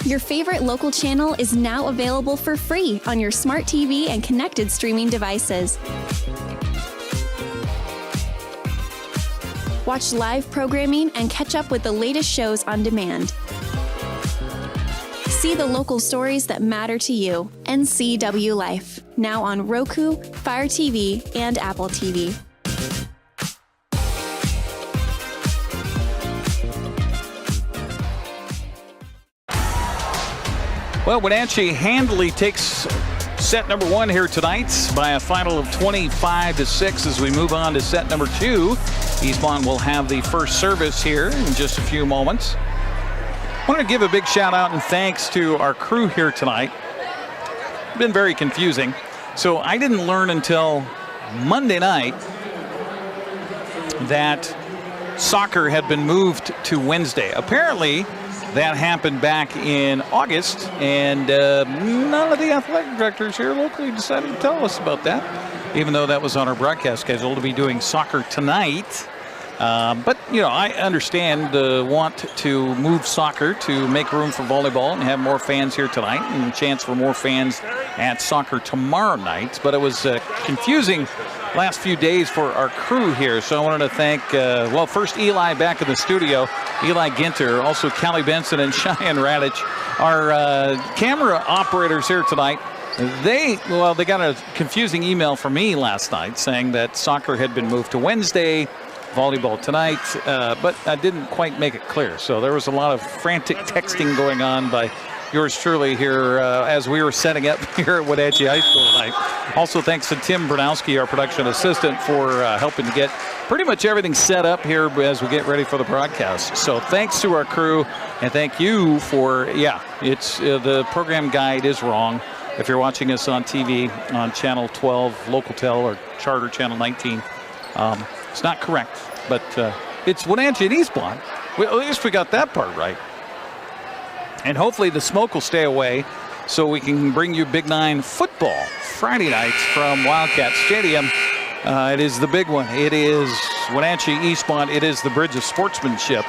Your favorite local channel is now available for free on your smart TV and connected streaming devices. Watch live programming and catch up with the latest shows on demand. See the local stories that matter to you. NCWLIFE, now on Roku, Fire TV, and Apple TV. Well, Wenatchee handily takes set number 1 here tonight by a final of 25-6 as we move on to set number 2. Eastmont will have the first service here in just a few moments. I want to give a big shout out and thanks to our crew here tonight. It's been very confusing. So I didn't learn until Monday night that soccer had been moved to Wednesday. Apparently, that happened back in August, and none of the athletic directors here locally decided to tell us about that, even though that was on our broadcast schedule to be doing soccer tonight. But, you know, I understand the want to move soccer to make room for volleyball and have more fans here tonight and a chance for more fans at soccer tomorrow night. But it was confusing last few days for our crew here. So I wanted to thank, well, first Eli back in the studio, Eli Ginter, also Callie Benson and Cheyenne Radich, our camera operators here tonight. They got a confusing email from me last night saying that soccer had been moved to Wednesday, volleyball tonight, but I didn't quite make it clear. So there was a lot of frantic texting going on by yours truly here as we were setting up here at Wenatchee High School tonight. Also thanks to Tim Bernowski, our production assistant, for helping to get pretty much everything set up here as we get ready for the broadcast. So thanks to our crew, and thank you for, it's the program guide is wrong. If you're watching us on TV on Channel 12, Local Tel, or Charter Channel 19, it's not correct, but it's Wenatchee and Eastmont. At least we got that part right. And hopefully the smoke will stay away so we can bring you Big 9 football Friday nights from Wildcat Stadium. It is the big one. It is Wenatchee Eastmont. It is the bridge of sportsmanship.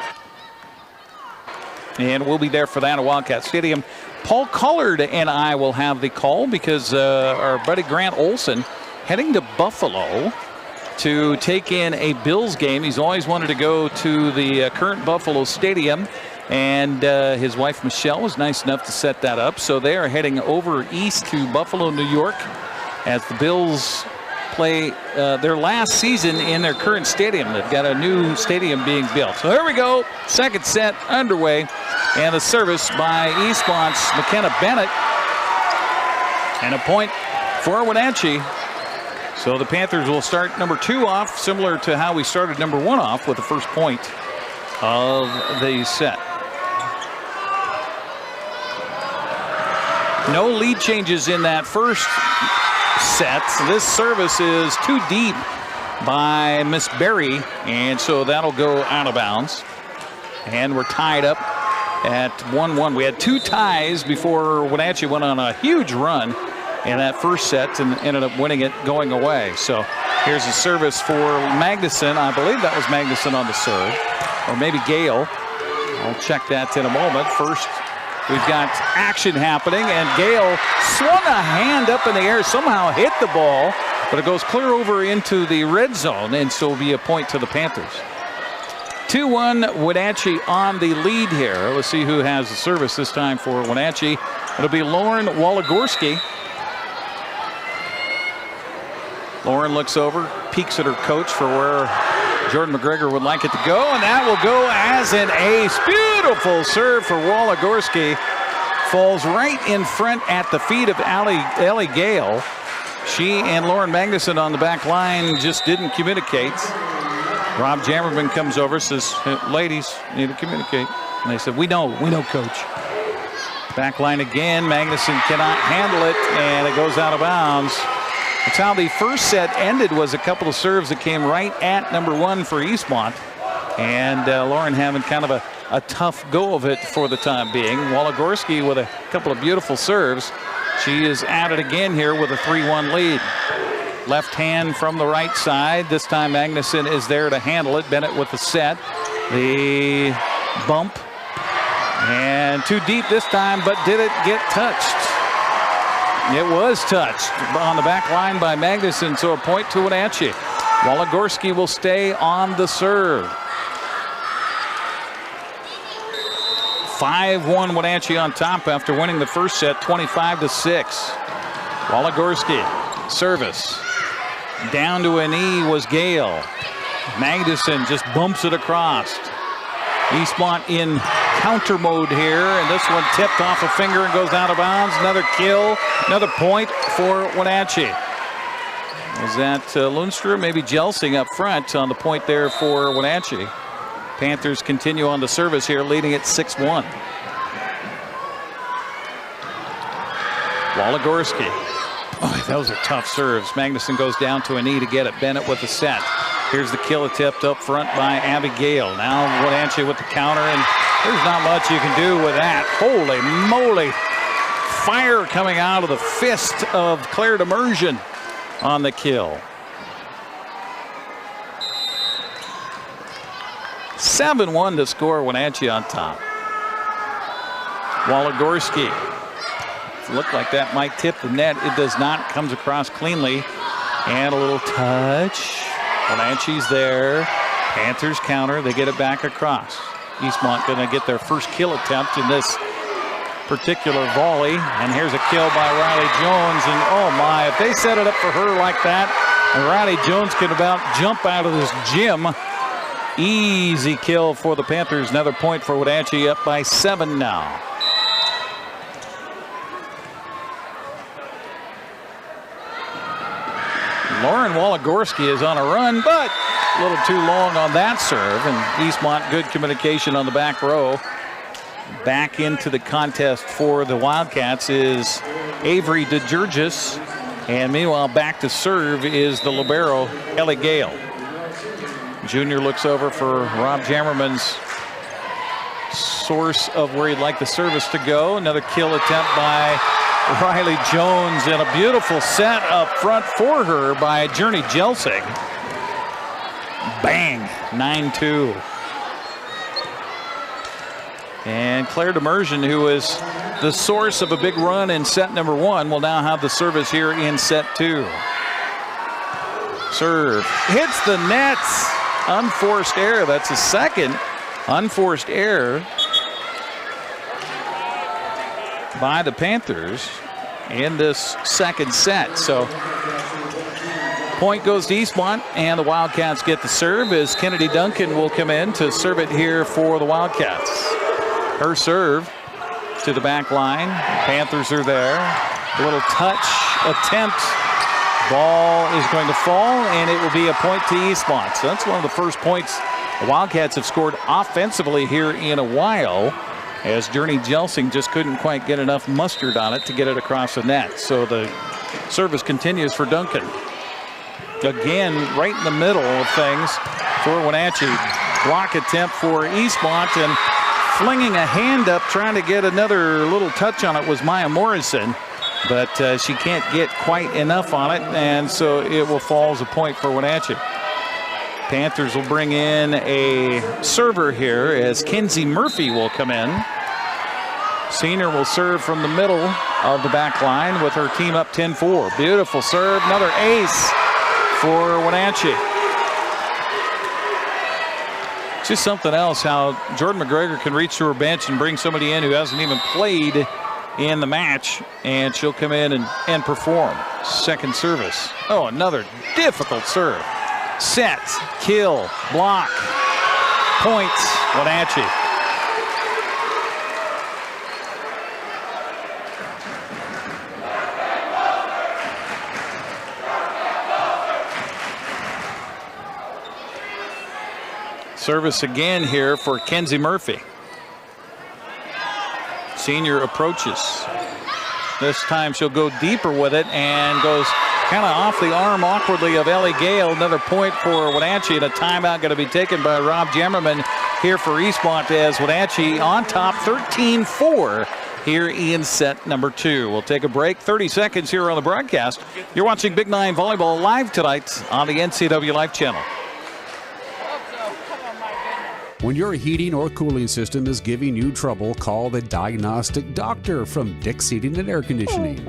And we'll be there for that at Wildcat Stadium. Paul Collard and I will have the call because our buddy Grant Olson heading to Buffalo to take in a Bills game. He's always wanted to go to the current Buffalo Stadium, and his wife Michelle was nice enough to set that up. So they are heading over east to Buffalo, New York, as the Bills play their last season in their current stadium. They've got a new stadium being built. So here we go, second set underway, and the service by Eastmont's McKenna Bennett, and a point for Wenatchee. So the Panthers will start number 2 off, similar to how we started number 1 off, with the first point of the set. No lead changes in that first set. This service is too deep by Miss Berry, and so that'll go out of bounds. And we're tied up at 1-1. We had 2 ties before Wenatchee went on a huge run in that first set and ended up winning it going away. So here's a service for Magnuson. I believe that was Magnuson on the serve, or maybe Gale. I'll check that in a moment. First, we've got action happening, and Gale swung a hand up in the air, somehow hit the ball, but it goes clear over into the red zone, and so it'll be a point to the Panthers. 2-1 Wenatchee on the lead here. Let's see who has the service this time for Wenatchee. It'll be Lauren Walagorski. Lauren looks over, peeks at her coach for where Jordan McGregor would like it to go, and that will go as an ace. Beautiful serve for Walagorski. Falls right in front at the feet of Ellie Gale. She and Lauren Magnuson on the back line just didn't communicate. Rob Jammerman comes over, says, hey, ladies, need to communicate. And they said, we know, coach. Back line again, Magnuson cannot handle it, and it goes out of bounds. That's how the first set ended, was a couple of serves that came right at number 1 for Eastmont. And Lauren having kind of a tough go of it for the time being. Walagorski with a couple of beautiful serves. She is at it again here with a 3-1 lead. Left hand from the right side. This time Magnuson is there to handle it. Bennett with the set. The bump. And too deep this time, but did it get touched? It was touched on the back line by Magnuson, so a point to Wenatchee. Waligorski will stay on the serve. 5-1 Wenatchee on top after winning the first set 25-6. Waligorski, service. Down to a knee was Gale. Magnuson just bumps it across. Eastmont in counter mode here, and this one tipped off a finger and goes out of bounds. Another kill, another point for Wenatchee. Was that Lundstrom? Maybe Jelsing up front on the point there for Wenatchee. Panthers continue on the service here, leading at 6-1. Waligorski. Oh, those are tough serves. Magnuson goes down to a knee to get it. Bennett with the set. Here's the kill attempt up front by Abigail. Now Wenatchee with the counter, and there's not much you can do with that. Holy moly. Fire coming out of the fist of Claire Demersion on the kill. 7-1 to score. Wenatchee on top. Waligorski. Looked like that might tip the net. It does not. Comes across cleanly. And a little touch. Wenatchee's there. Panthers counter. They get it back across. Eastmont going to get their first kill attempt in this particular volley. And here's a kill by Riley Jones. And oh my, if they set it up for her like that, and Riley Jones could about jump out of this gym. Easy kill for the Panthers. Another point for Wenatchee, up by 7 now. Lauren Waligorski is on a run, but a little too long on that serve. And Eastmont, good communication on the back row. Back into the contest for the Wildcats is Avery DeGurgis. And meanwhile, back to serve is the libero, Ellie Gale. Junior looks over for Rob Jammerman's source of where he'd like the service to go. Another kill attempt by Riley Jones, and a beautiful set up front for her by Journey Jelsing. Bang, 9-2. And Claire Demersion, who was the source of a big run in set number 1, will now have the service here in set 2. Serve hits the nets. Unforced error. That's a second unforced error by the Panthers in this second set. So point goes to Eastmont, and the Wildcats get the serve as Kennedy Duncan will come in to serve it here for the Wildcats. Her serve to the back line. Panthers are there. A little touch attempt. Ball is going to fall, and it will be a point to Eastmont. So that's one of the first points the Wildcats have scored offensively here in a while, as Journey Jelsing just couldn't quite get enough mustard on it to get it across the net. So the service continues for Duncan. Again, right in the middle of things for Wenatchee. Block attempt for Eastmont, and flinging a hand up trying to get another little touch on it was Maya Morrison. But she can't get quite enough on it, and so it will fall as a point for Wenatchee. Panthers will bring in a server here as Kenzie Murphy will come in. Senior will serve from the middle of the back line with her team up 10-4. Beautiful serve, another ace for Wenatchee. Just something else how Jordan McGregor can reach to her bench and bring somebody in who hasn't even played in the match, and she'll come in and perform. Second service. Oh, another difficult serve. Set, kill, block, points, Wenatchee. Service again here for Kenzie Murphy. Senior approaches. This time she'll go deeper with it and goes kind of off the arm awkwardly of Ellie Gale. Another point for Wenatchee, and a timeout going to be taken by Rob Jammerman here for Eastmont, as Wenatchee on top 13-4 here in set number 2. We'll take a break. 30 seconds here on the broadcast. You're watching Big Nine Volleyball live tonight on the NCWLIFE channel. When your heating or cooling system is giving you trouble, call the diagnostic doctor from Dick's Heating and Air Conditioning.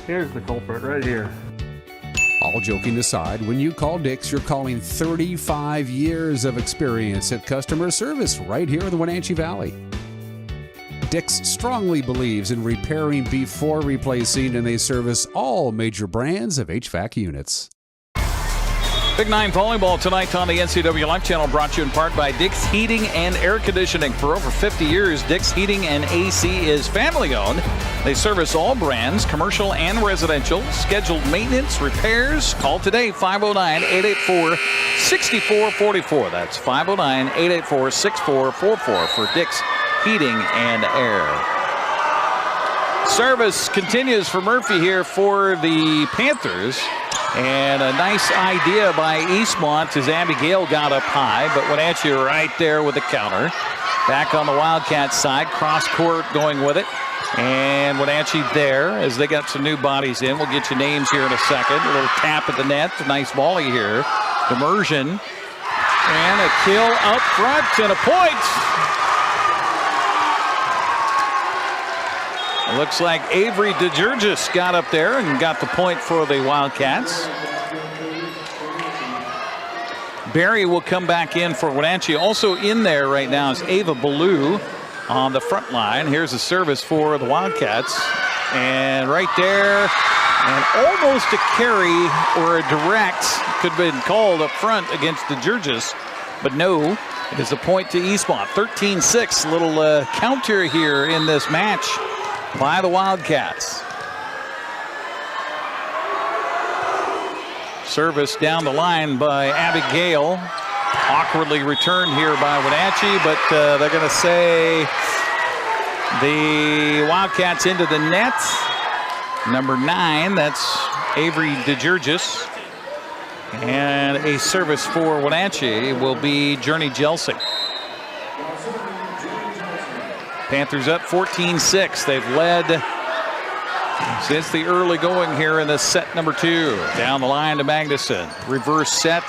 Here's the culprit right here. All joking aside, when you call Dick's, you're calling 35 years of experience at customer service right here in the Wenatchee Valley. Dick's strongly believes in repairing before replacing, and they service all major brands of HVAC units. Big Nine Volleyball tonight on the NCWLIFE channel, brought to you in part by Dick's Heating and Air Conditioning. For over 50 years, Dick's Heating and AC is family-owned. They service all brands, commercial and residential. Scheduled maintenance, repairs. Call today, 509-884-6444. That's 509-884-6444 for Dick's Heating and Air. Service continues for Murphy here for the Panthers. And a nice idea by Eastmont as Abigail got up high, but Wenatchee right there with the counter. Back on the Wildcat side, cross court going with it. And Wenatchee there as they got some new bodies in. We'll get you names here in a second. A little tap at the net, a nice volley here. Immersion. And a kill up front and a point. It looks like Avery DeGurgis got up there and got the point for the Wildcats. Barry will come back in for Wenatchee. Also in there right now is Ava Ballou on the front line. Here's a service for the Wildcats. And right there, and almost a carry or a direct could have been called up front against DeGurgis. But no, it is a point to Eastmont. 13-6, little counter here in this match by the Wildcats. Service down the line by Abigail. Awkwardly returned here by Wenatchee, but they're going to say the Wildcats into the net. Number 9, that's Avery DeGurgis. And a service for Wenatchee will be Journey Jelsing. Panthers up 14-6. They've led since the early going here in this set number 2. Down the line to Magnuson. Reverse set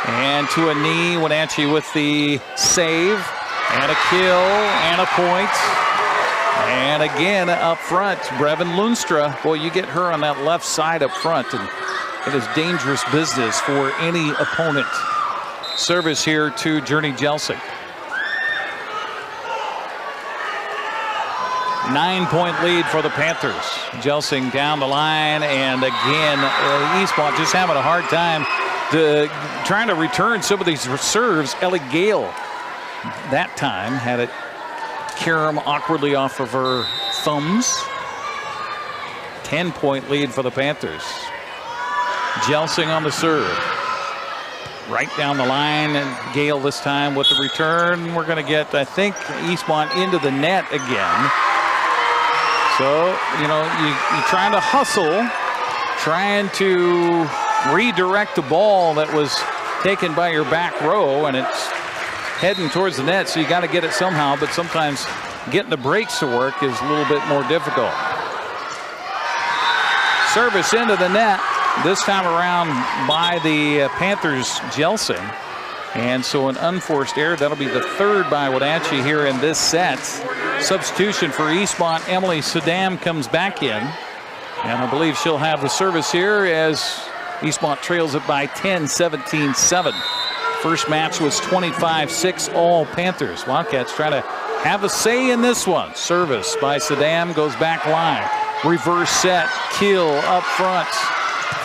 and to a knee. Wenatchee with the save and a kill and a point. And again up front, Brevin Lunstra. Boy, you get her on that left side up front, and it is dangerous business for any opponent. Service here to Journey Jelsing. 9-point lead for the Panthers. Jelsing down the line, and again, Eastmont just having a hard time trying to return some of these serves. Ellie Gale that time had it carom awkwardly off of her thumbs. 10-point lead for the Panthers. Jelsing on the serve. Right down the line, and Gale this time with the return. We're going to get, I think, Eastmont into the net again. So, you know, you're trying to hustle, trying to redirect the ball that was taken by your back row, and it's heading towards the net, so you got to get it somehow, but sometimes getting the brakes to work is a little bit more difficult. Service into the net, this time around by the Panthers Jelsing. And so an unforced error. That'll be the third by Wenatchee here in this set. Substitution for Eastmont. Emily Saddam comes back in. And I believe she'll have the service here as Eastmont trails it by 10, 17-7. First match was 25-6, all Panthers. Wildcats trying to have a say in this one. Service by Saddam goes back line. Reverse set, kill up front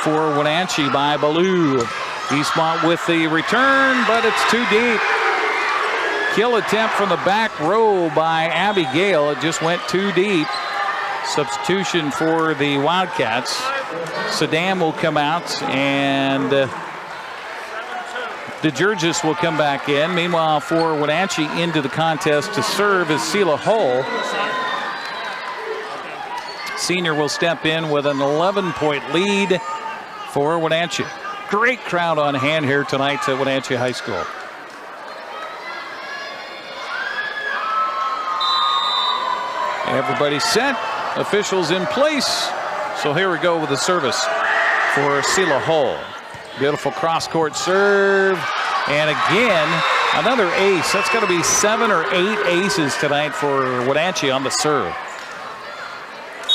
for Wenatchee by Ballou. Eastmont with the return, but it's too deep. Kill attempt from the back row by Abigail. It just went too deep. Substitution for the Wildcats. Saddam will come out, and DeGurgis will come back in. Meanwhile, for Wenatchee into the contest to serve is Sela Hull. Senior will step in with an 11-point lead for Wenatchee. Great crowd on hand here tonight at Wenatchee High School. Everybody set, officials in place. So here we go with the service for Sela Hull. Beautiful cross-court serve. And again, another ace. That's got to be 7 or 8 aces tonight for Wenatchee on the serve.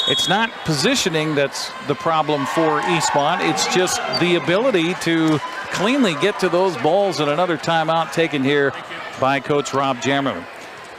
It's not positioning that's the problem for Eastmont. It's just the ability to cleanly get to those balls, and another timeout taken here by Coach Rob Jammerman.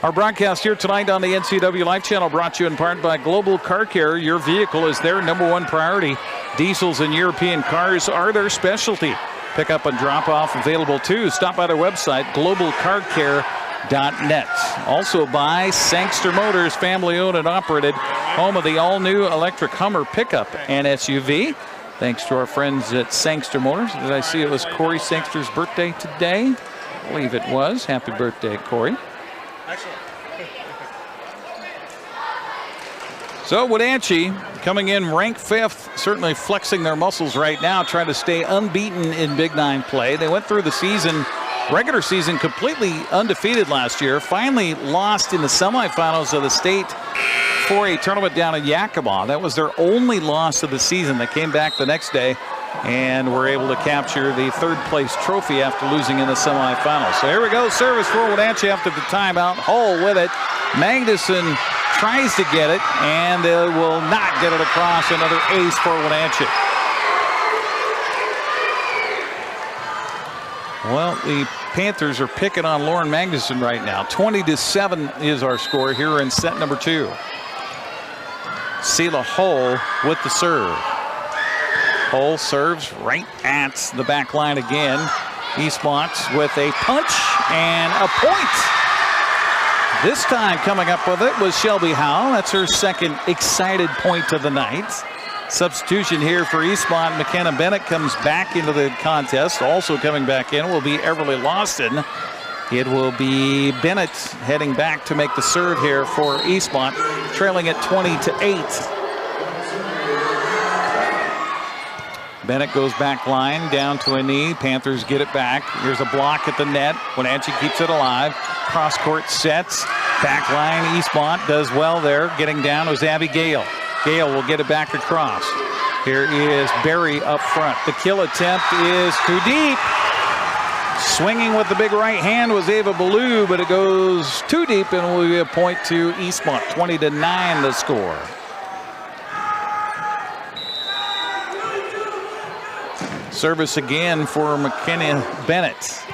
Our broadcast here tonight on the NCWLIFE channel brought to you in part by Global Car Care. Your vehicle is their #1 priority. Diesels and European cars are their specialty. Pick up and drop off available too. Stop by their website, globalcarcare.net. Also by Sangster Motors, family owned and operated, home of the all-new electric Hummer pickup and SUV. Thanks to our friends at Sangster Motors. Did I see it was Corey Sangster's birthday today? I believe it was. Happy birthday, Corey. So Wenatchee coming in ranked 5th, certainly flexing their muscles right now, trying to stay unbeaten in Big 9 play. They went through the season, regular season, completely undefeated last year. Finally lost in the semifinals of the state for a tournament down in Yakima. That was their only loss of the season. They came back the next day and were able to capture the 3rd place trophy after losing in the semifinals. So here we go, service for Wenatchee after the timeout. Hull with it. Magnuson tries to get it and will not get it across. Another ace for Wenatchee. Well, the Panthers are picking on Lauren Magnuson right now. 20-7 is our score here in set number 2. Selah Hull with the serve. Hull serves right at the back line again. Eastmont with a punch and a point. This time coming up with it was Shelby Howe. That's her 2nd excited point of the night. Substitution here for Eastmont. McKenna Bennett comes back into the contest. Also coming back in will be Everly Lawson. It will be Bennett heading back to make the serve here for Eastmont, trailing at 20-8. Bennett goes back line down to a knee. Panthers get it back. Here's a block at the net. Wenatchee keeps it alive. Cross court sets. Back line. Eastmont does well there. Getting down was Abby Gale. Gale will get it back across. Here is Berry up front. The kill attempt is too deep. Swinging with the big right hand was Ava Ballou, but it goes too deep and will be a point to Eastmont. 20-9 the score. Service again for McKenna Bennett.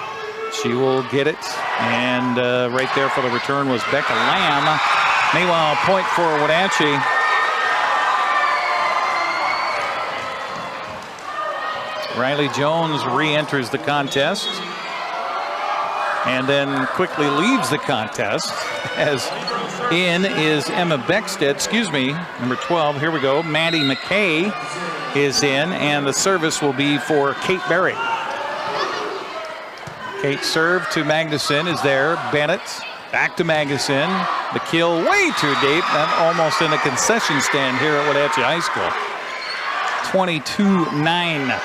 She will get it, and right there for the return was Becca Lamb. Meanwhile, a point for Wenatchee. Riley Jones re-enters the contest and then quickly leaves the contest, as in is Emma Beckstead, number 12. Here we go. Maddie McKay is in, and the service will be for Kate Berry. Kate serve to Magnuson is there. Bennett back to Magnuson. The kill way too deep, and almost in a concession stand here at Wenatchee High School. 22-9.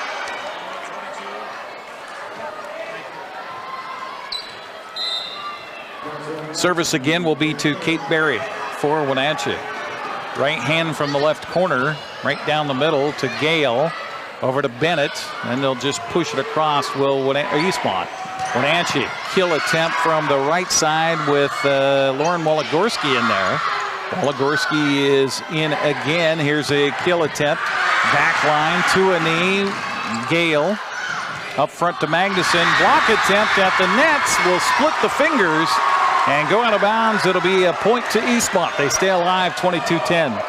Service again will be to Kate Berry for Wenatchee. Right hand from the left corner, right down the middle to Gale. Over to Bennett, and they'll just push it across. Eastmont. Wenatchee kill attempt from the right side with Lauren Woligorsky in there. Woligorsky is in again. Here's a kill attempt. Back line to a knee. Gale up front to Magnuson. Block attempt at the nets will split the fingers and go out of bounds. It'll be a point to Eastmont. They stay alive, 22-10.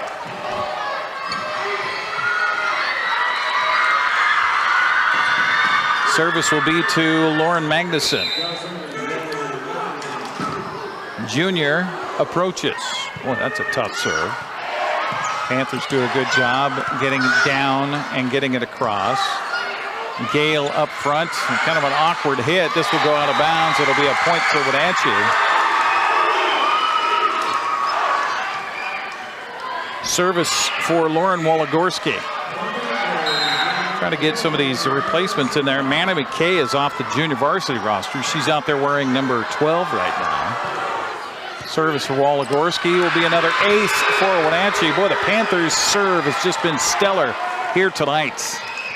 Service will be to Lauren Magnuson. Junior approaches. Boy, that's a tough serve. Panthers do a good job getting it down and getting it across. Gale up front, kind of an awkward hit. This will go out of bounds. It'll be a point for Wenatchee. Service for Lauren Woligorsky. Trying to get some of these replacements in there. Manna McKay is off the junior varsity roster. She's out there wearing number 12 right now. Service for Woligorsky will be another ace for Wenatchee. Boy, the Panthers' serve has just been stellar here tonight.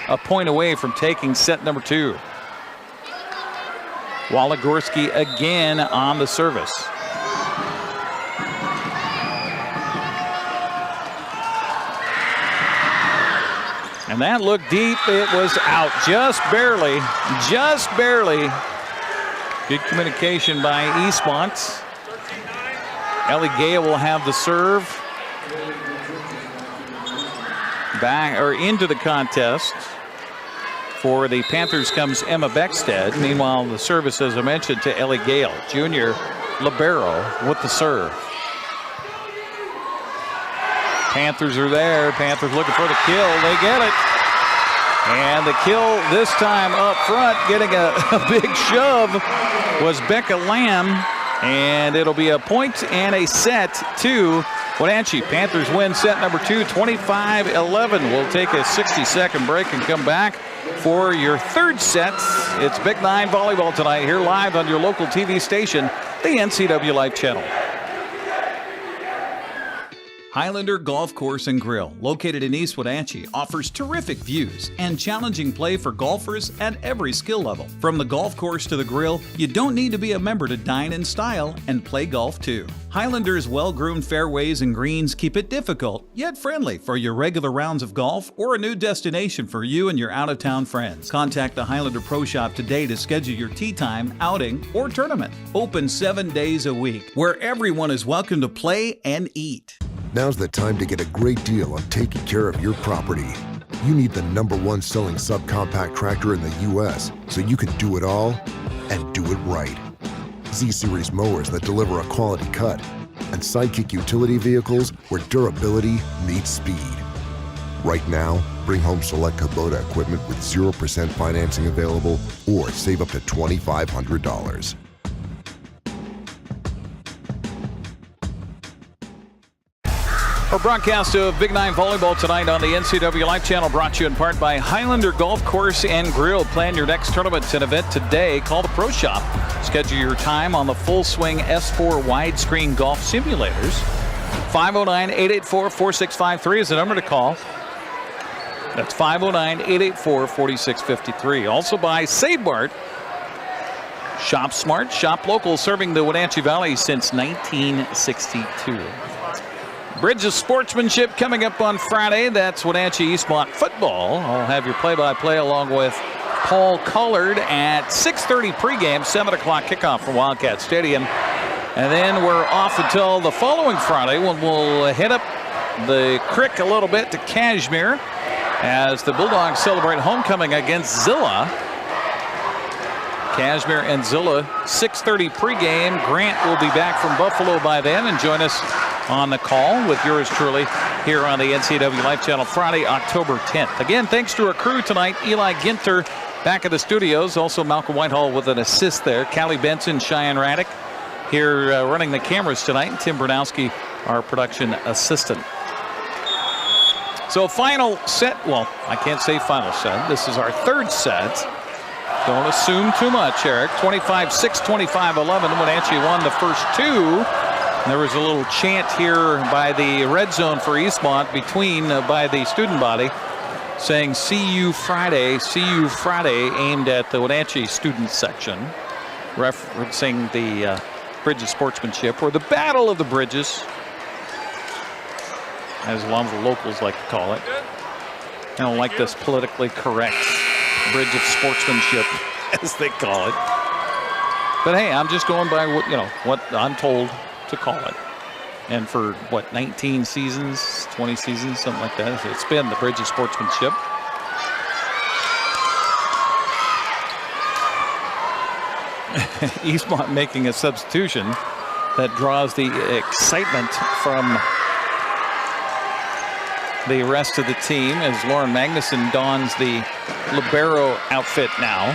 a point away from taking set number 2. Waligorski again on the service. And that looked deep. It was out just barely, just barely. Good communication by Eastmont. Ellie Gale will have the serve. Back or into the contest. For the Panthers comes Emma Beckstead. Meanwhile, the service, as I mentioned, to Ellie Gale, junior libero with the serve. Panthers are there. Panthers looking for the kill. They get it. And the kill this time up front, getting a big shove, was Becca Lamb. And it'll be a point and a set to Wenatchee. Panthers win set number 2, 25-11. We'll take a 60-second break and come back for your third set. It's Big 9 volleyball tonight here live on your local TV station, the NCWLIFE channel. Highlander Golf Course and Grill, located in East Wenatchee, offers terrific views and challenging play for golfers at every skill level. From the golf course to the grill, you don't need to be a member to dine in style and play golf too. Highlander's well-groomed fairways and greens keep it difficult, yet friendly for your regular rounds of golf or a new destination for you and your out-of-town friends. Contact the Highlander Pro Shop today to schedule your tee time, outing, or tournament. Open 7 days a week, where everyone is welcome to play and eat. Now's the time to get a great deal on taking care of your property. You need the #1 selling subcompact tractor in the U.S. so you can do it all and do it right. Z-Series mowers that deliver a quality cut, and Sidekick utility vehicles where durability meets speed. Right now, bring home select Kubota equipment with 0% financing available or save up to $2,500. Our broadcast of Big 9 volleyball tonight on the NCWLIFE channel, brought to you in part by Highlander Golf Course and Grill. Plan your next tournament and event today. Call the Pro Shop. Schedule your time on the Full Swing S4 widescreen golf simulators. 509-884-4653 is the number to call. That's 509-884-4653. Also by Save Mart. Shop smart, shop local, serving the Wenatchee Valley since 1962. Bridge of Sportsmanship coming up on Friday. That's Wenatchee Eastmont football. I'll have your play-by-play along with Paul Collard at 6:30 pregame, 7 o'clock kickoff from Wildcat Stadium. And then we're off until the following Friday when we'll hit up the creek a little bit to Cashmere as the Bulldogs celebrate homecoming against Zilla. Cashmere and Zilla, 6:30 pregame. Grant will be back from Buffalo by then and join us on the call with yours truly here on the NCWLIFE channel Friday, October 10th. Again, thanks to our crew tonight. Eli Ginter back at the studios. Also Malcolm Whitehall with an assist there. Callie Benson, Cheyenne Raddick here running the cameras tonight. And Tim Bernowski, our production assistant. So final set. Well, I can't say final set. This is our third set. Don't assume too much, Eric. 25-6, 25-11. Wenatchee won the first two. There was a little chant here by the red zone for Eastmont by the student body saying see you Friday, aimed at the Wenatchee student section, referencing the Bridge of Sportsmanship, or the Battle of the Bridges, as a lot of the locals like to call it. I don't like this politically correct Bridge of Sportsmanship, as they call it. But hey, I'm just going by what I'm told to call it. And for 19 seasons, 20 seasons, something like that, it's been the Bridge of Sportsmanship. Eastmont making a substitution that draws the excitement from the rest of the team as Lauren Magnuson dons the libero outfit now,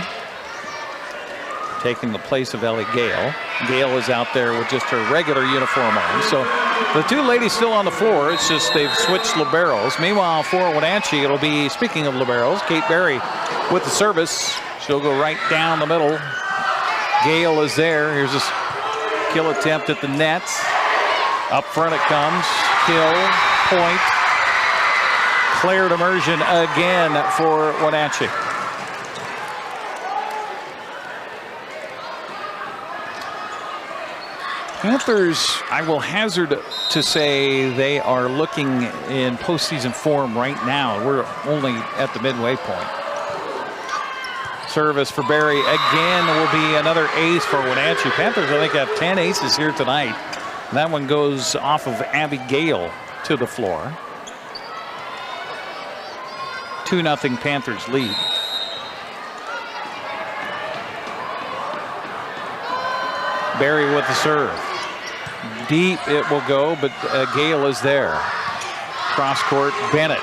taking the place of Ellie Gale. Gale is out there with just her regular uniform on. So the two ladies still on the floor. It's just they've switched liberos. Meanwhile, for Wenatchee, it'll be, speaking of liberos, Kate Berry with the service. She'll go right down the middle. Gale is there. Here's this kill attempt at the net. Up front it comes. Kill, point. declared immersion again for Wenatchee. Panthers, I will hazard to say they are looking in postseason form right now. We're only at the midway point. Service for Barry again will be another ace for Wenatchee. Panthers, I think, have 10 aces here tonight. That one goes off of Abby Gale to the floor. 2-0 Panthers lead. Barry with the serve. Deep it will go, but Gale is there. Cross court, Bennett.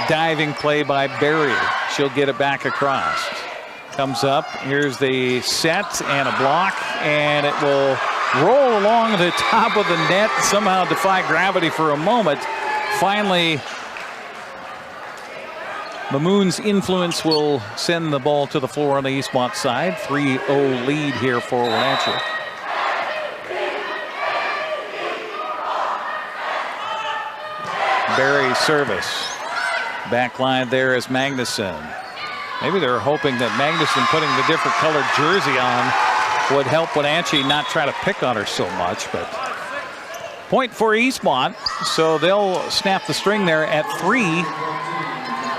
Diving play by Barry. She'll get it back across. Comes up. Here's the set and a block, and it will roll along the top of the net, somehow defy gravity for a moment. Finally, Mamoon's influence will send the ball to the floor on the Eastmont side. 3-0 lead here for Wenatchee. Barry service. Back line there is Magnuson. Maybe they're hoping that Magnuson putting the different colored jersey on would help Wenatchee not try to pick on her so much, but point for Eastmont, so they'll snap the string there at 3.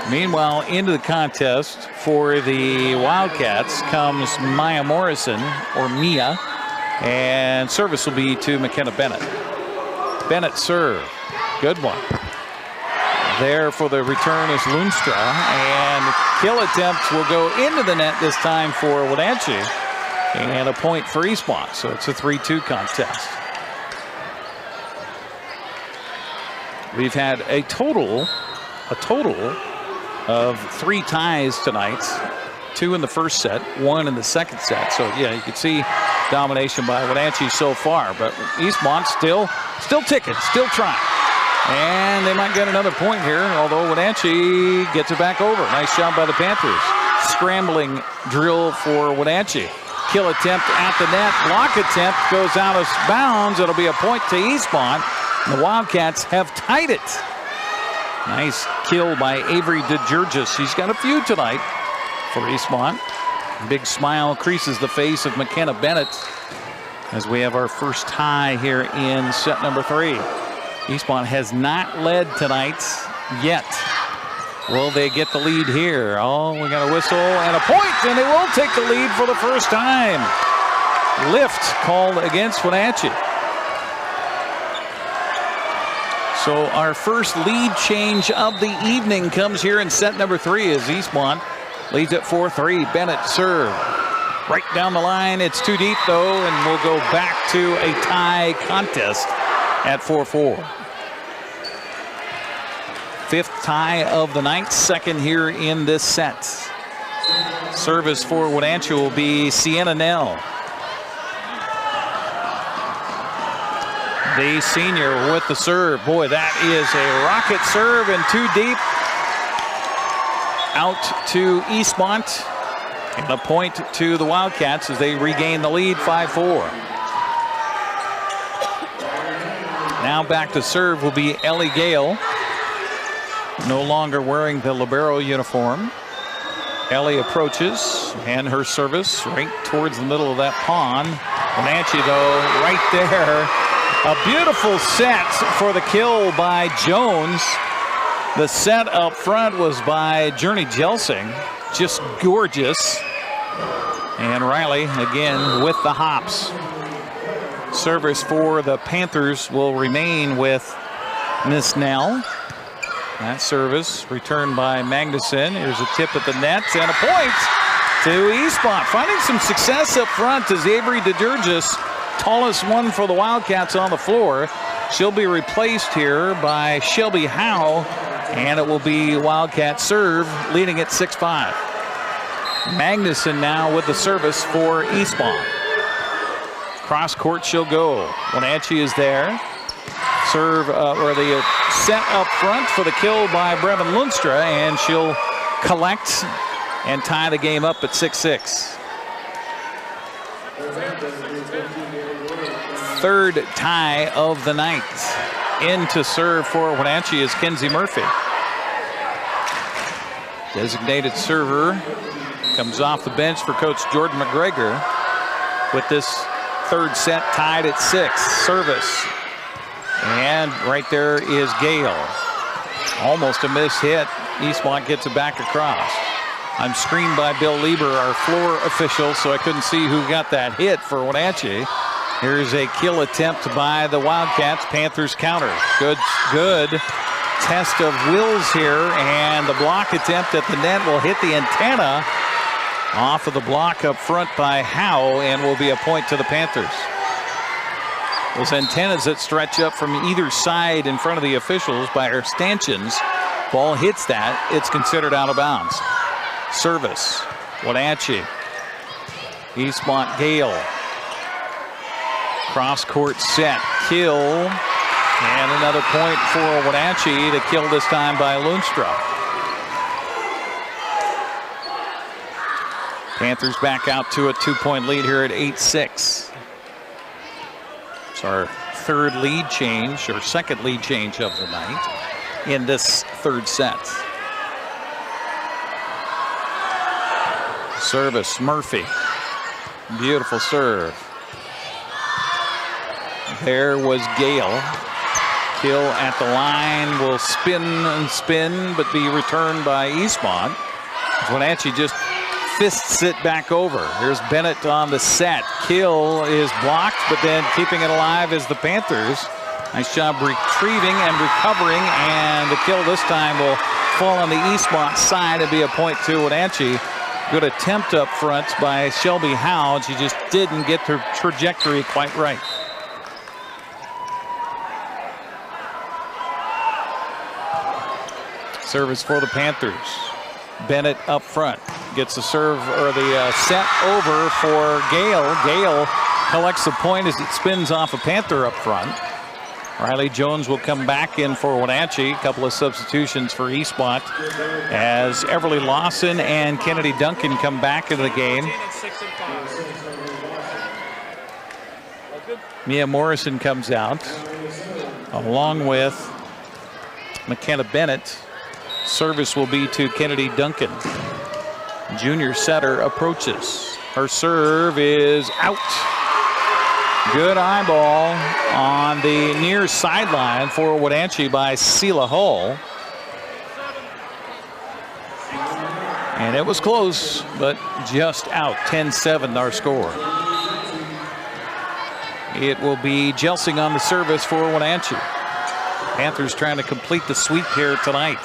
Meanwhile, into the contest for the Wildcats comes Maya Morrison, or Mia, and service will be to McKenna Bennett. Bennett serve. Good one. There for the return is Lundström, and kill attempt will go into the net this time for Wenatchee, and a point for Eastmont, so it's a 3-2 contest. We've had a total of 3 ties tonight. 2 in the first set, 1 in the second set. So yeah, you can see domination by Wenatchee so far, but Eastmont still ticking, still trying. And they might get another point here, although Wenatchee gets it back over. Nice job by the Panthers. Scrambling drill for Wenatchee. Kill attempt at the net. Block attempt goes out of bounds. It'll be a point to Eastmont. The Wildcats have tied it. Nice kill by Avery DeGeorgis. She's got a few tonight for Eastmont. Big smile creases the face of McKenna Bennett as we have our first tie here in set number 3. Eastmont has not led tonight yet. Will they get the lead here? Oh, we got a whistle and a point, and they will take the lead for the first time. Lift called against Wenatchee. So our first lead change of the evening comes here in set number 3 as Eastmont leads at 4-3. Bennett serve. Right down the line. It's too deep, though, and we'll go back to a tie contest at 4-4. 5th tie of the night, second here in this set. Service for Wenatchee will be Sienna Nell. The senior with the serve. Boy, that is a rocket serve and too deep. Out to Eastmont. And a point to the Wildcats as they regain the lead 5-4. Now back to serve will be Ellie Gale. No longer wearing the libero uniform. Ellie approaches and her service right towards the middle of that pond. Wenatchee, though, right there. A beautiful set for the kill by Jones. The set up front was by Journey Jelsing. Just gorgeous. And Riley again with the hops. Service for the Panthers will remain with Miss Nell. That service returned by Magnuson. Here's a tip at the net and a point to Eastmont. Finding some success up front as Avery DeGeorgis, tallest one for the Wildcats on the floor. She'll be replaced here by Shelby Howe, and it will be Wildcat serve, leading at 6-5. Magnuson now with the service for Eastmont. Cross court she'll go. Wenatchee is there. Serve or the set up front for the kill by Brevin Lundström, and she'll collect and tie the game up at 6-6. Third tie of the night. In to serve for Wenatchee is Kenzie Murphy. Designated server comes off the bench for Coach Jordan McGregor with this third set tied at 6. Service. And right there is Gale. Almost a miss hit. Eastmont gets it back across. I'm screened by Bill Lieber, our floor official, so I couldn't see who got that hit for Wenatchee. Here's a kill attempt by the Wildcats. Panthers counter. Good test of wills here, and the block attempt at the net will hit the antenna off of the block up front by Howe, and will be a point to the Panthers. Those antennas that stretch up from either side in front of the officials by our stanchions. Ball hits that, it's considered out of bounds. Service, Wenatchee. Eastmont Gale. Cross-court set, kill, and another point for Wenatchee. The kill this time by Lundström. Panthers back out to a 2-point lead here at 8-6. It's our third lead change, or second lead change of the night in this third set. Service, Murphy. Beautiful serve. There was Gale. Kill at the line will spin and spin, but be returned by Eastmont. Wenatchee just fists it back over. Here's Bennett on the set. Kill is blocked, but then keeping it alive is the Panthers. Nice job retrieving and recovering, and the kill this time will fall on the Eastmont side and be a point to Wenatchee. Good attempt up front by Shelby Howe. She just didn't get her trajectory quite right. Service for the Panthers. Bennett up front gets the serve, or the set over for Gale. Gale collects the point as it spins off a Panther up front. Riley Jones will come back in for Wenatchee. A couple of substitutions for Eastmont as Everly Lawson and Kennedy Duncan come back into the game. Mia Morrison comes out along with McKenna Bennett. Service will be to Kennedy Duncan. Junior setter approaches. Her serve is out. Good eyeball on the near sideline for Wenatchee by Sela Hull. And it was close, but just out. 10-7 our score. It will be Jelsing on the service for Wenatchee. Panthers trying to complete the sweep here tonight.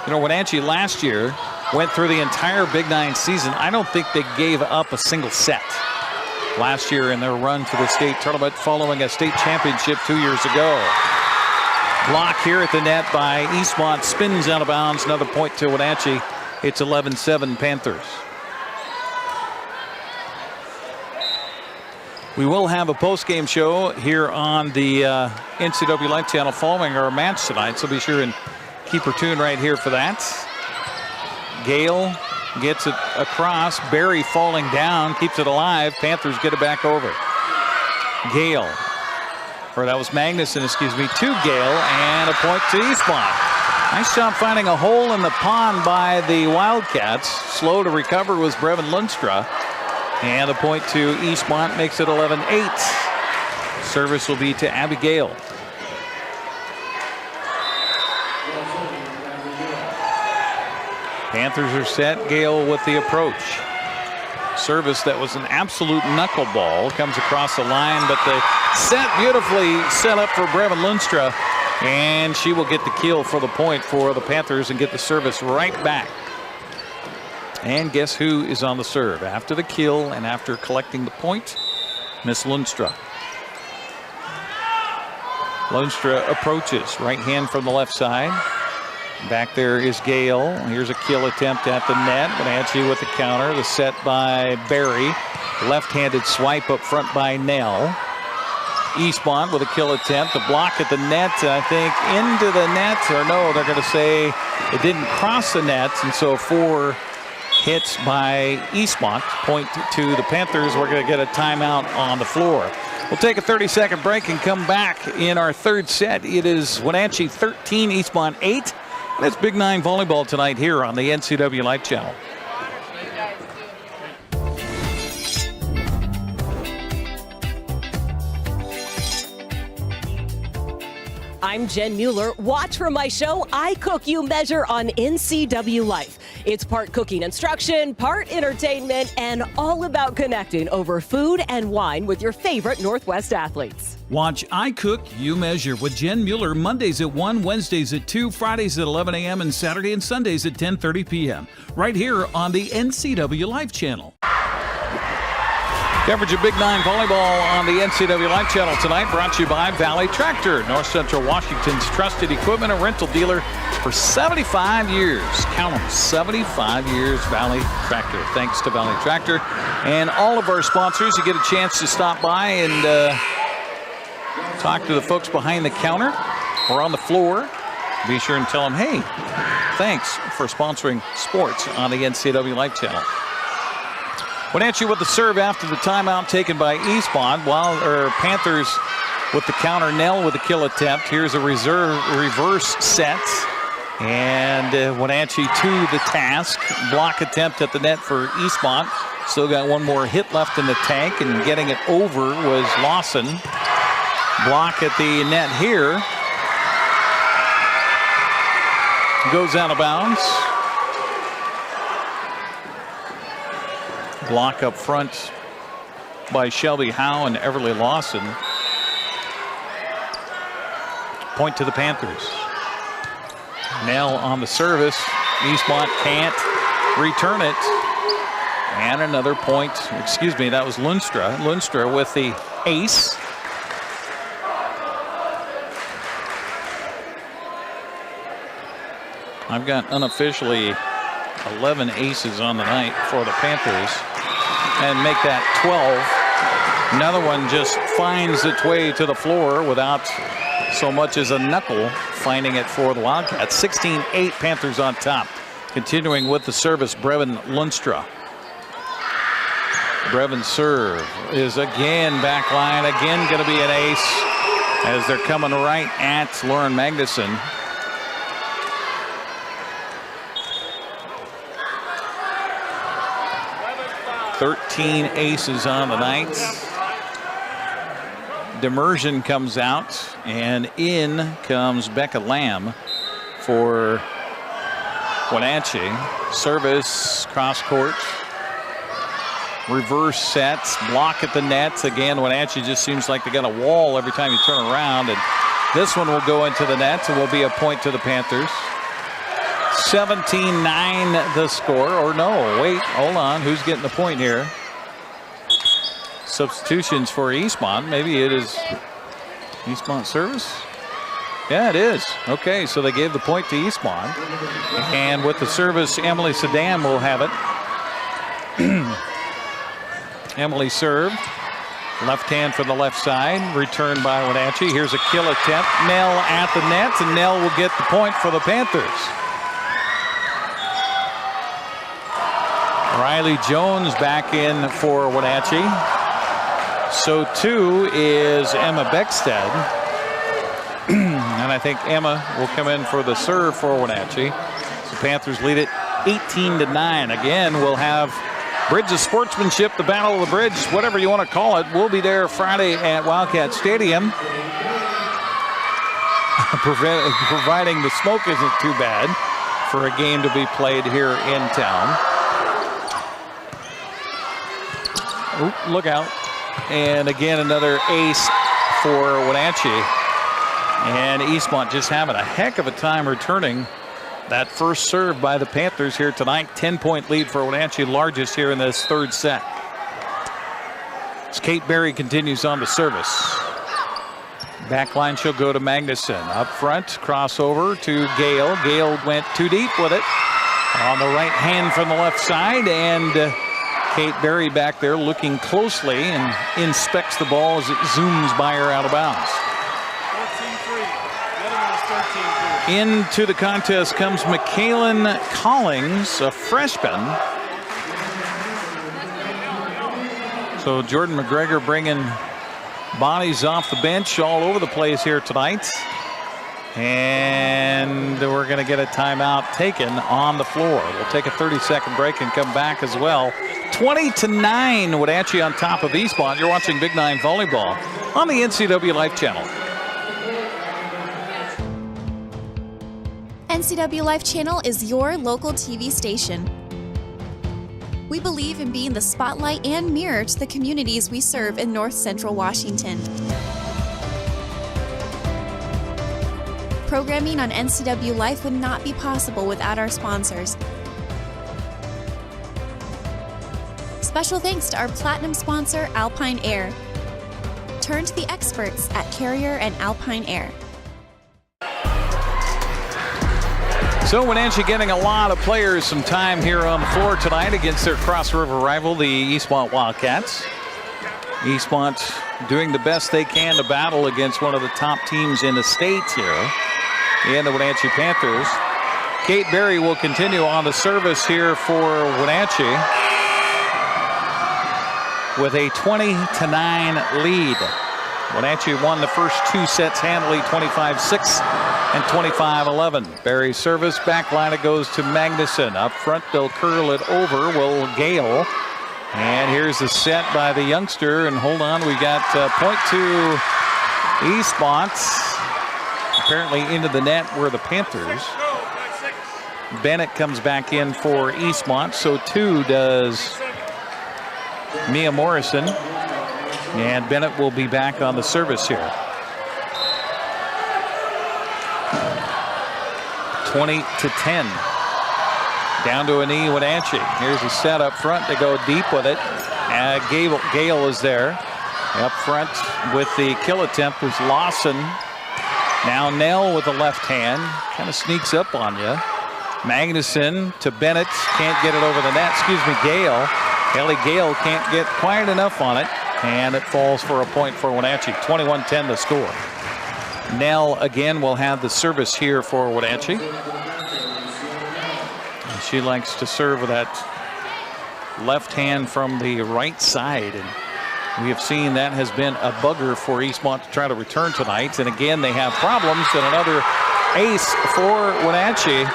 You know, Wenatchee last year went through the entire Big Nine season. I don't think they gave up a single set last year in their run to the state tournament following a state championship 2 years ago. Block here at the net by Eastmont, spins out of bounds. Another point to Wenatchee. It's 11-7 Panthers. We will have a post-game show here on the NCWLIFE channel following our match tonight, so be sure and keep her tuned right here for that. Gale gets it across. Barry falling down, keeps it alive. Panthers get it back over. Gale, or that was Magnuson, excuse me, to Gale, and a point to Eastmont. Nice job finding a hole in the pond by the Wildcats. Slow to recover was Brevin Lundström. And a point to Eastmont makes it 11-8. Service will be to Abigail. Panthers are set. Gale with the approach. Service that was an absolute knuckleball comes across the line, but the set beautifully set up for Brevin Lundström, and she will get the kill for the point for the Panthers and get the service right back. And guess who is on the serve after the kill and after collecting the point? Miss Lundström. Lundström approaches, right hand from the left side. Back there is Gale. Here's a kill attempt at the net. Wenatchee with the counter. The set by Barry. Left-handed swipe up front by Nell. Eastmont with a kill attempt. The block at the net, I think, into the net. Or no, they're going to say it didn't cross the net. And so 4 hits by Eastmont. Point to the Panthers. We're going to get a timeout on the floor. We'll take a 30-second break and come back in our third set. It is Wenatchee 13, Eastmont 8. It's Big 9 volleyball tonight here on the NCWLIFE channel. I'm Jen Mueller. Watch for my show, I Cook, You Measure on NCWLIFE. It's part cooking instruction, part entertainment, and all about connecting over food and wine with your favorite Northwest athletes. Watch I Cook, You Measure with Jen Mueller Mondays at 1, Wednesdays at 2, Fridays at 11 a.m., and Saturday and Sundays at 10:30 p.m. right here on the NCWLIFE channel. Coverage of Big 9 volleyball on the NCWLIFE channel tonight, brought to you by Valley Tractor, North Central Washington's trusted equipment and rental dealer for 75 years. Count them, 75 years, Valley Tractor. Thanks to Valley Tractor and all of our sponsors. You get a chance to stop by and talk to the folks behind the counter or on the floor. Be sure and tell them, hey, thanks for sponsoring sports on the NCWLIFE channel. Wenatchee with the serve after the timeout taken by Eastmont, while Panthers with the counter. Nell with the kill attempt. Here's a reverse set. And Wenatchee to the task. Block attempt at the net for Eastmont. Still got one more hit left in the tank, and getting it over was Lawson. Block at the net here. Goes out of bounds. Block up front by Shelby Howe and Everly Lawson. Point to the Panthers. Nell on the service. Eastmont can't return it. And another point. Excuse me, that was Lundstra. Lundstra with the ace. I've got unofficially 11 aces on the night for the Panthers, and make that 12. Another one just finds its way to the floor without so much as a knuckle finding it for the Wildcats. 16-8, Panthers on top. Continuing with the service, Brevin Lundstra. Brevin's serve is again back line, again going to be an ace as they're coming right at Lauren Magnuson. 13 aces on the night. Demersion comes out, and in comes Becca Lamb for Wenatchee. Service, cross court. Reverse sets, block at the net. Again, Wenatchee just seems like they got a wall every time you turn around, and this one will go into the net and will be a point to the Panthers. 17-9 the score. Or no, wait, hold on. Who's getting the point here? Substitutions for Eastmont. Maybe it is Eastmont service. Yeah, it is. Okay, so they gave the point to Eastmont. And with the service, Emily Saddam will have it. Emily served. Left hand for the left side. Returned by Wenatchee. Here's a kill attempt. Nell at the net, and Nell will get the point for the Panthers. Riley Jones back in for Wenatchee. So too is Emma Beckstead. And I think Emma will come in for the serve for Wenatchee. The Panthers lead it 18-9. Again, we'll have Bridge of Sportsmanship, the Battle of the Bridge, whatever you want to call it. We'll be there Friday at Wildcat Stadium. Providing the smoke isn't too bad for a game to be played here in town. Oop, look out. And again, another ace for Wenatchee. And Eastmont just having a heck of a time returning that first serve by the Panthers here tonight. 10-point lead for Wenatchee, largest here in this third set. As Kate Berry continues on the service. Backline, she'll go to Magnuson. Up front, crossover to Gale. Gale went too deep with it. On the right hand from the left side, and Kate Berry back there looking closely and inspects the ball as it zooms by her out of bounds. 13-3. Into the contest comes McKaylin Collings, a freshman. So Jordan McGregor bringing bodies off the bench all over the place here tonight. And we're going to get a timeout taken on the floor. We'll take a 30-second break and come back as well. 20-9, Wenatchee on top of Eastmont. You're watching Big 9 Volleyball on the NCWLIFE channel. NCWLIFE channel is your local TV station. We believe in being the spotlight and mirror to the communities we serve in North Central Washington. Programming on NCWLIFE would not be possible without our sponsors. Special thanks to our platinum sponsor, Alpine Air. Turn to the experts at Carrier and Alpine Air. So Wenatchee getting a lot of players some time here on the floor tonight against their Cross River rival, the Eastmont Wildcats. Eastmont doing the best they can to battle against one of the top teams in the state here, and the Wenatchee Panthers. Kate Berry will continue on the service here for Wenatchee with a 20-9 lead. Wenatchee won the first two sets handily, 25-6 and 25-11. Berry's service, back line it goes to Magnuson. Up front, they'll curl it over, will Gale. And here's the set by the youngster, and hold on, we got point to Eastmont. Apparently into the net were the Panthers. Bennett comes back in for Eastmont, so too does Mia Morrison. And Bennett will be back on the service here. 20-10. Down to a knee, Wenatchee. Here's the set up front. They go deep with it. Gale is there. Up front with the kill attempt was Lawson. Now Nell with the left hand. Kind of sneaks up on you. Magnuson to Bennett. Can't get it over the net. Excuse me, Gale. Ellie Gale can't get quite enough on it. And it falls for a point for Wenatchee. 21-10 the score. Nell again will have the service here for Wenatchee. And she likes to serve with that left hand from the right side. And we have seen that has been a bugger for Eastmont to try to return tonight. And again, they have problems. And another ace for Wenatchee,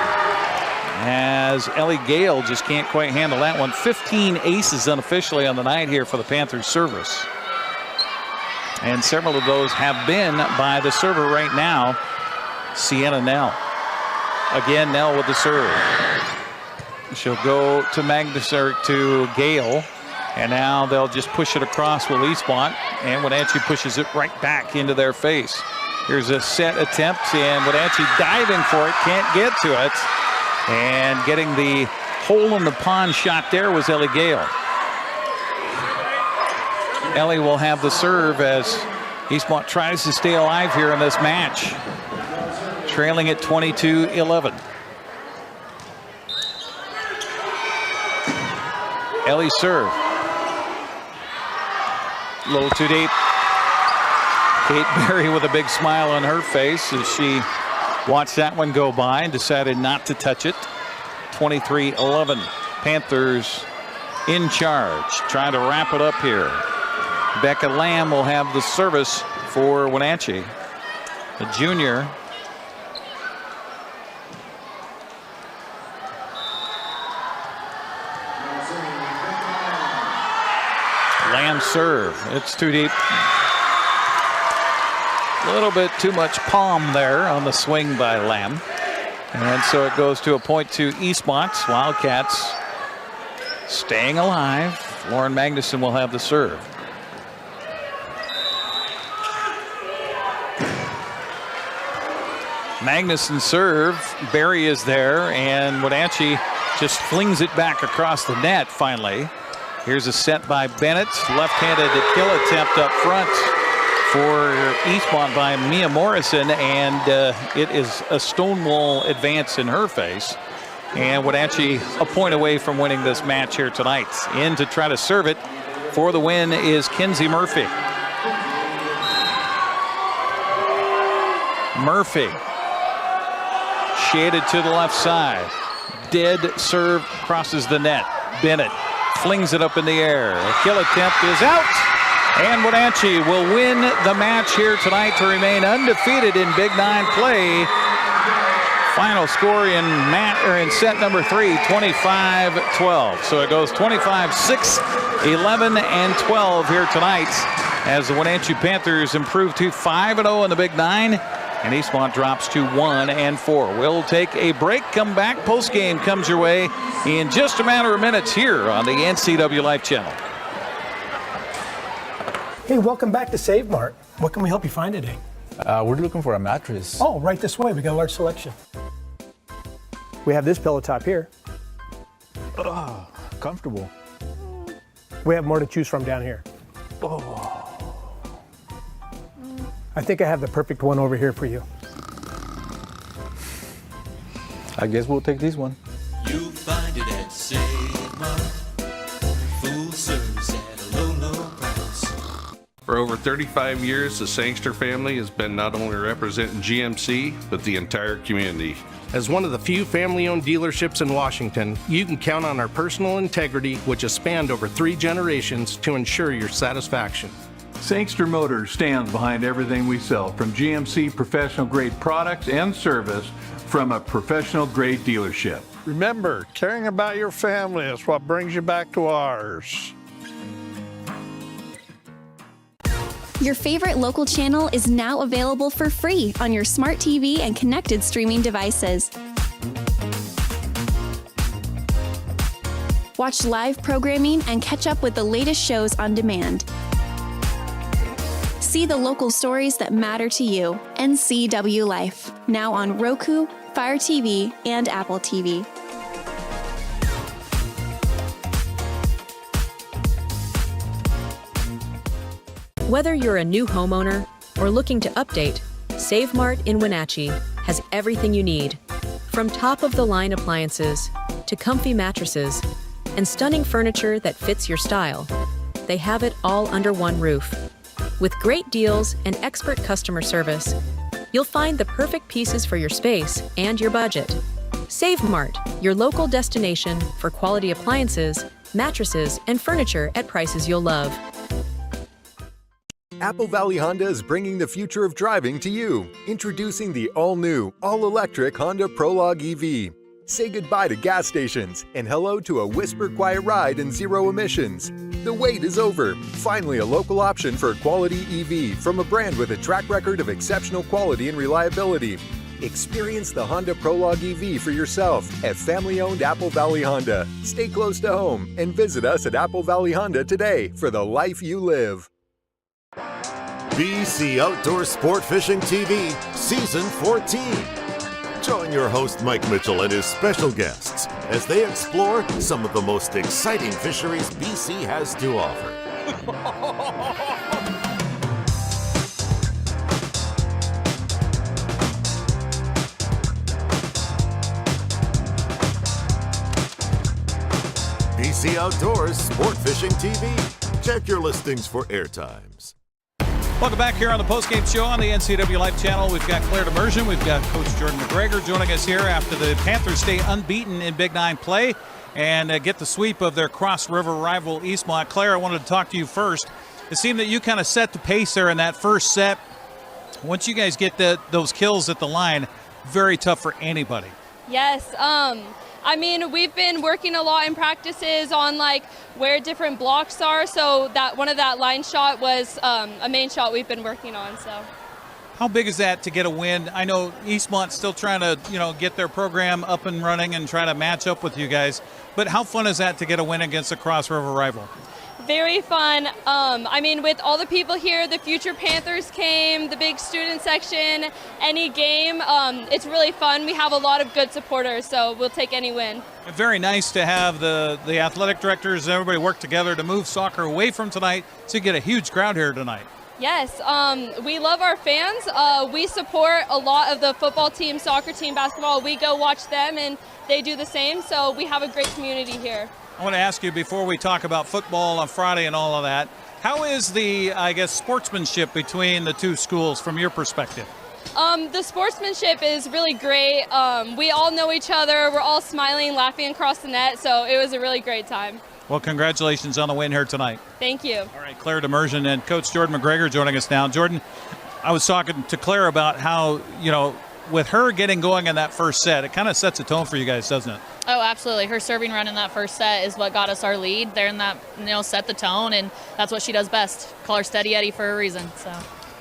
as Ellie Gale just can't quite handle that one. 15 aces unofficially on the night here for the Panthers service. And several of those have been by the server right now, Sienna Nell. Again, Nell with the serve. She'll go to to Gale. And now they'll just push it across with Eastmont. And Wenatchee pushes it right back into their face. Here's a set attempt, and Wenatchee diving for it, can't get to it. And getting the hole in the pond shot there was Ellie Gale. Ellie will have the serve as Eastmont tries to stay alive here in this match. Trailing at 22-11. Ellie serve. A little too deep. Kate Berry with a big smile on her face as she watched that one go by and decided not to touch it. 23-11. Panthers in charge, trying to wrap it up here. Becca Lamb will have the service for Wenatchee, a junior. Lamb serve. It's too deep. A little bit too much palm there on the swing by Lamb. And so it goes to a point to Eastmont. Wildcats staying alive. Lauren Magnuson will have the serve. Magnuson serve. Berry is there, and Wenatchee just flings it back across the net finally. Here's a set by Bennett. Left-handed kill attempt up front for Eastmont by Mia Morrison, and it is a stonewall advance in her face. And Wenatchee a point away from winning this match here tonight. In to try to serve it for the win is Kinsey Murphy. Murphy shaded to the left side. Dead serve crosses the net. Bennett flings it up in the air. A kill attempt is out. And Wenatchee will win the match here tonight to remain undefeated in Big 9 play. Final score in set number 3, 25-12. So it goes 25-6, 11, and 12 here tonight as the Wenatchee Panthers improve to 5-0 in the Big 9. And Eastmont drops to 1-4. We'll take a break, come back. Postgame comes your way in just a matter of minutes here on the NCWLIFE channel. Hey, welcome back to Save Mart. What can we help you find today? We're looking for a mattress. Oh, right this way. We got a large selection. We have this pillow top here. Comfortable. We have more to choose from down here. Oh. I think I have the perfect one over here for you. I guess we'll take this one. You'll find it at Save Mart. Full service at a low, low price. For over 35 years, the Sangster family has been not only representing GMC, but the entire community. As one of the few family-owned dealerships in Washington, you can count on our personal integrity, which has spanned over 3 generations, to ensure your satisfaction. Sangster Motors stands behind everything we sell, from GMC professional-grade products and service from a professional-grade dealership. Remember, caring about your family is what brings you back to ours. Your favorite local channel is now available for free on your smart TV and connected streaming devices. Watch live programming and catch up with the latest shows on demand. See the local stories that matter to you. NCWLIFE, now on Roku, Fire TV, and Apple TV. Whether you're a new homeowner or looking to update, Save Mart in Wenatchee has everything you need. From top-of-the-line appliances to comfy mattresses and stunning furniture that fits your style, they have it all under one roof. With great deals and expert customer service, you'll find the perfect pieces for your space and your budget. Save Mart, your local destination for quality appliances, mattresses, and furniture at prices you'll love. Apple Valley Honda is bringing the future of driving to you. Introducing the all-new, all-electric Honda Prologue EV. Say goodbye to gas stations and hello to a whisper-quiet ride and zero emissions. The wait is over. Finally, a local option for a quality EV from a brand with a track record of exceptional quality and reliability. Experience the Honda Prologue EV for yourself at family-owned Apple Valley Honda. Stay close to home and visit us at Apple Valley Honda today for the life you live. BC Outdoor Sport Fishing TV, Season 14. Join your host Mike Mitchell and his special guests as they explore some of the most exciting fisheries BC has to offer. BC Outdoors Sport Fishing TV. Check your listings for airtimes. Welcome back here on the postgame show on the NCWLIFE channel. We've got Claire Demersion. We've got Coach Jordan McGregor joining us here after the Panthers stay unbeaten in Big 9 play and get the sweep of their Cross River rival Eastmont. Claire, I wanted to talk to you first. It seemed that you kind of set the pace there in that first set. Once you guys get those kills at the line, very tough for anybody. Yes. I mean, we've been working a lot in practices on like where different blocks are, so that one of that line shot was a main shot we've been working on. So, how big is that to get a win? I know Eastmont's still trying to, get their program up and running and try to match up with you guys. But how fun is that to get a win against a Cross River rival? Very fun. I mean, with all the people here, the future Panthers came, the big student section, any game, it's really fun. We have a lot of good supporters, so we'll take any win. Very nice to have the athletic directors and everybody work together to move soccer away from tonight so you get a huge crowd here tonight. Yes, we love our fans. We support a lot of the football team, soccer team, basketball. We go watch them, and they do the same, so we have a great community here. I want to ask you, before we talk about football on Friday and all of that, how is the, sportsmanship between the two schools from your perspective? The sportsmanship is really great. We all know each other. We're all smiling, laughing across the net, so it was a really great time. Well, congratulations on the win here tonight. Thank you. All right, Claire Demersion and Coach Jordan McGregor joining us now. Jordan, I was talking to Claire about how, with her getting going in that first set, it kind of sets a tone for you guys, doesn't it? Oh, absolutely. Her serving run in that first set is what got us our lead. There in that, set the tone, and that's what she does best. Call her Steady Eddie for a reason. So.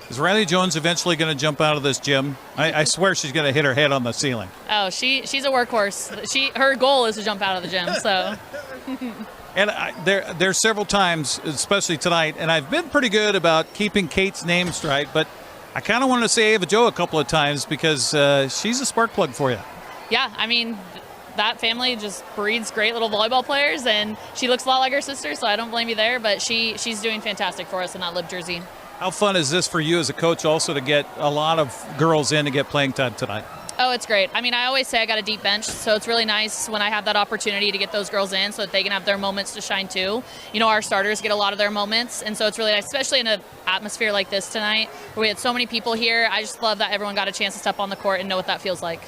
Is Riley Jones eventually going to jump out of this gym? I swear she's going to hit her head on the ceiling. Oh, she's a workhorse. Her goal is to jump out of the gym. So. And there's several times, especially tonight, and I've been pretty good about keeping Kate's name straight, but I kind of want to say Ava Jo a couple of times because she's a spark plug for you. Yeah, that family just breeds great little volleyball players, and she looks a lot like her sister, so I don't blame you there, but she's doing fantastic for us in that lip jersey. How fun is this for you as a coach also to get a lot of girls in to get playing time tonight? Oh, it's great. I always say I got a deep bench, so it's really nice when I have that opportunity to get those girls in so that they can have their moments to shine too. Our starters get a lot of their moments, and so it's really nice, especially in an atmosphere like this tonight where we had so many people here. I just love that everyone got a chance to step on the court and know what that feels like.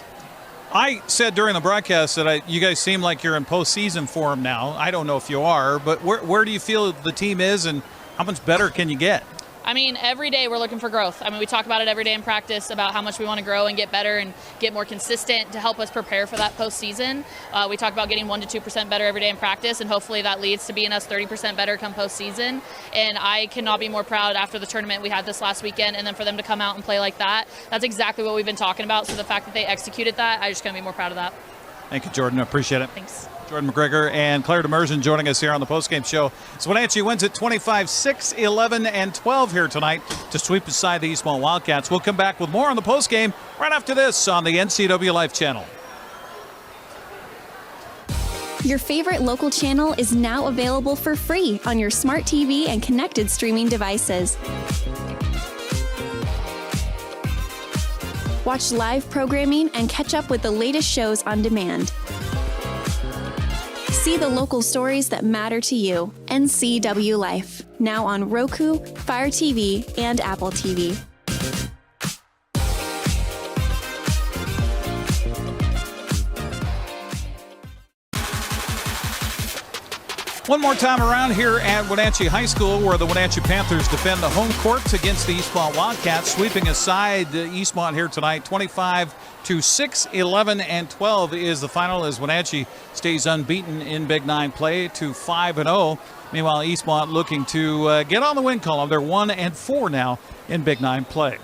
I said during the broadcast that you guys seem like you're in postseason form now. I don't know if you are, but where do you feel the team is and how much better can you get? Every day we're looking for growth. We talk about it every day in practice about how much we want to grow and get better and get more consistent to help us prepare for that postseason. We talk about getting 1% to 2% better every day in practice, and hopefully that leads to being us 30% better come postseason. And I cannot be more proud after the tournament we had this last weekend, and then for them to come out and play like that. That's exactly what we've been talking about. So the fact that they executed that, I just couldn't be more proud of that. Thank you, Jordan. I appreciate it. Thanks. Jordan McGregor and Claire Demersion joining us here on the postgame show. So Wenatchee wins it 25-6, 11, and 12 here tonight to sweep aside the Eastmont Wildcats. We'll come back with more on the postgame right after this on the NCWLIFE channel. Your favorite local channel is now available for free on your smart TV and connected streaming devices. Watch live programming and catch up with the latest shows on demand. See the local stories that matter to you. NCWLIFE, now on Roku, Fire TV, and Apple TV. One more time around here at Wenatchee High School, where the Wenatchee Panthers defend the home court against the Eastmont Wildcats, sweeping aside the Eastmont here tonight. 25-6, 11, and 12 is the final as Wenatchee stays unbeaten in Big Nine play to 5-0. Meanwhile, Eastmont looking to get on the win column. They're 1-4 now in Big Nine play.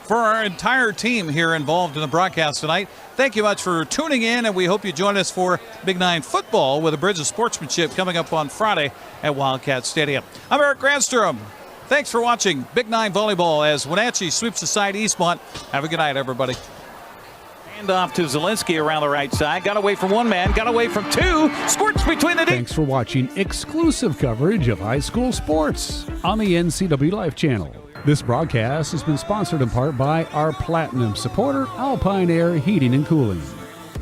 For our entire team here involved in the broadcast tonight, thank you much for tuning in, and we hope you join us for Big Nine football with a Bridge of Sportsmanship coming up on Friday at Wildcat Stadium. I'm Eric Granstrom. Thanks for watching Big Nine Volleyball as Wenatchee sweeps aside Eastmont. Have a good night, everybody. Hand off to Zielinski around the right side. Got away from one man, got away from two. Squirts between the... Thanks for watching exclusive coverage of high school sports on the NCWLIFE channel. This broadcast has been sponsored in part by our Platinum supporter, Alpine Air Heating and Cooling.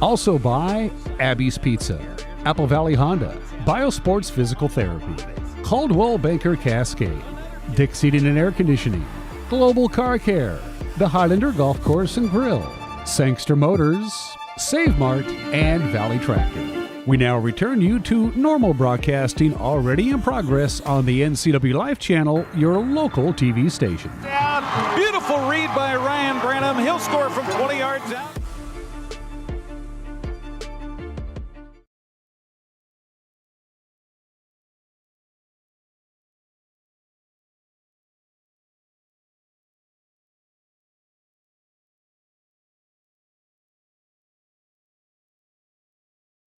Also by Abby's Pizza, Apple Valley Honda, Biosports Physical Therapy, Caldwell Banker Cascade, Dick's Heating and Air Conditioning, Global Car Care, the Highlander Golf Course and Grill, Sangster Motors, Save Mart, and Valley Tractor. We now return you to normal broadcasting already in progress on the NCWLIFE channel, your local TV station. Beautiful read by Ryan Branham. He'll score from 20 yards out.